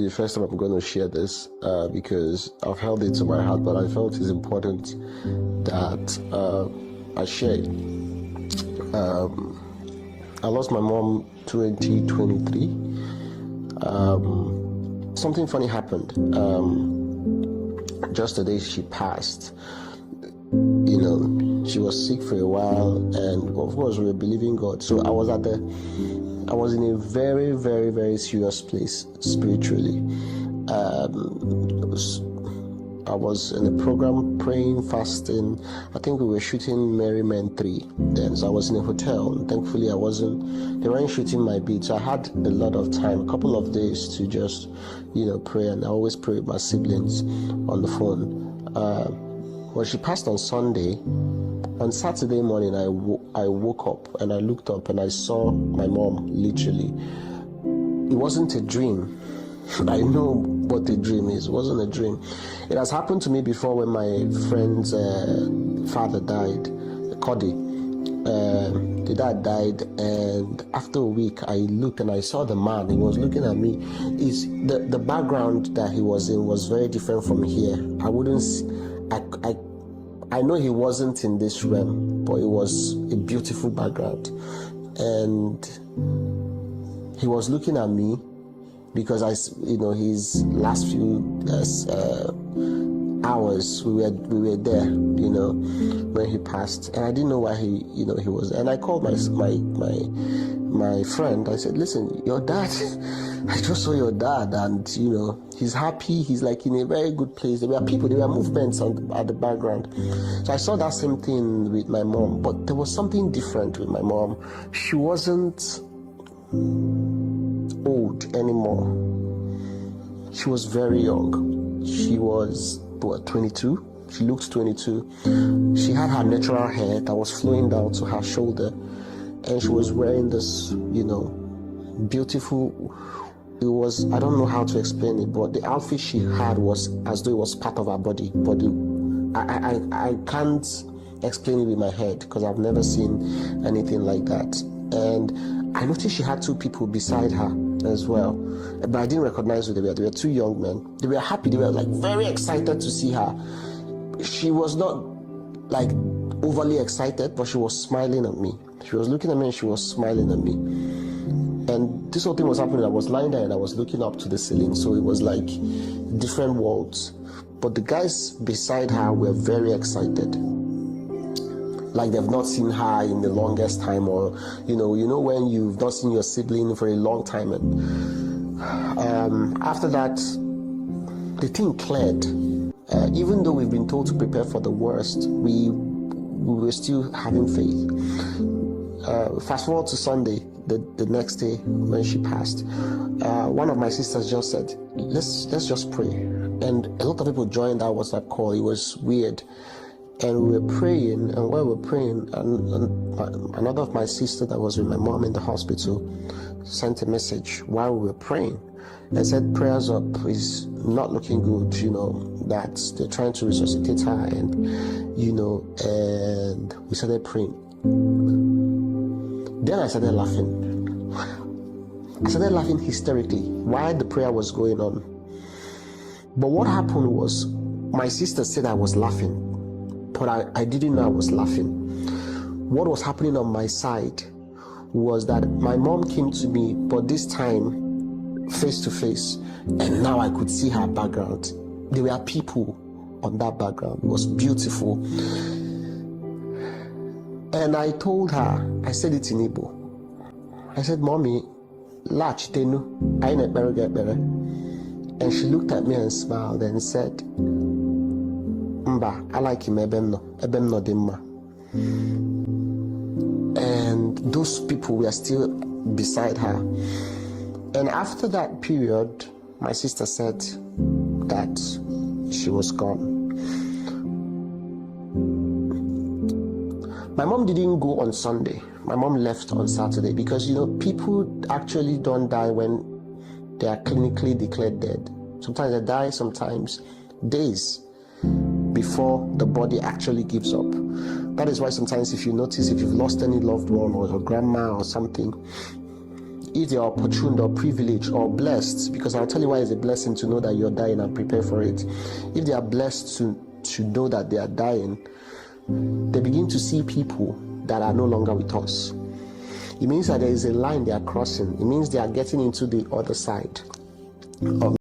the first time I'm going to share this because I've held it to my heart, but I felt it's important that I share it. I lost my mom 2023. Something funny happened. Just the day she passed, she was sick for a while, and of course we were believing God. So I was in a very, very, very serious place spiritually. I was in a program praying, fasting. I think we were shooting Merry Men 3 then. So I was in a hotel, and thankfully they weren't shooting my beat. So I had a lot of time, a couple of days to just, pray. And I always pray with my siblings on the phone. When she passed on Sunday, on Saturday morning, I woke up and I looked up and I saw my mom, literally. It wasn't a dream. I know what a dream is. It wasn't a dream. It has happened to me before when my friend's father died, Cody. The dad died, and after a week, I looked and I saw the man. He was looking at me. The background that he was in was very different from here. I know he wasn't in this realm, but it was a beautiful background. And he was looking at me because his last few hours we were there, when he passed, and I didn't know why he was. And I called my friend. I said, "Listen, your dad. I just saw your dad, and he's happy. He's like in a very good place. There were people, there were movements at the background." So I saw that same thing with my mom, but there was something different with my mom. She wasn't old anymore. She was very young. She was 22. She looked 22. She had her natural hair that was flowing down to her shoulder, and she was wearing this beautiful, it was, I don't know how to explain it, but the outfit she had was as though it was part of her body. But I can't explain it with my head because I've never seen anything like that. And I noticed she had two people beside her as well, but I didn't recognize who they were. They were two young men. They were happy. They were like very excited to see her. She was not like overly excited, but she was smiling at me. She was looking at me and she was smiling at me. And this whole thing was happening. I was lying there and I was looking up to the ceiling. So it was like different worlds. But the guys beside her were very excited. Like they've not seen her in the longest time, or when you've not seen your sibling for a long time. And after that, the thing cleared. Even though we've been told to prepare for the worst, we were still having faith. Fast forward to Sunday, the next day when she passed, one of my sisters just said, let's just pray. And a lot of people joined that WhatsApp call. It was weird. And we were praying, and while we were praying, another of my sisters that was with my mom in the hospital sent a message while we were praying and said, "Prayers up, is not looking good, that they're trying to resuscitate her," and and we started praying. Then I started laughing. I started laughing hysterically while the prayer was going on. But what happened was, my sister said I was laughing, but I didn't know I was laughing. What was happening on my side was that my mom came to me, but this time face to face, and now I could see her background. There were people on that background. It was beautiful. And I told her, I said it in Igbo. I said, "Mommy, latch tenu, I ain't better get better." And she looked at me and smiled and said, "Mba, I like him, ebem no dimma." And those people were still beside her. And after that period, my sister said that she was gone. My mom didn't go on Sunday. My mom left on Saturday because, people actually don't die when they are clinically declared dead. Sometimes they die, sometimes days before the body actually gives up. That is why sometimes if you notice, if you've lost any loved one or your grandma or something, if they are opportune or privileged or blessed, because I'll tell you why it's a blessing to know that you're dying and prepare for it. If they are blessed to know that they are dying, they begin to see people that are no longer with us. It means that there is a line they are crossing. It means they are getting into the other side of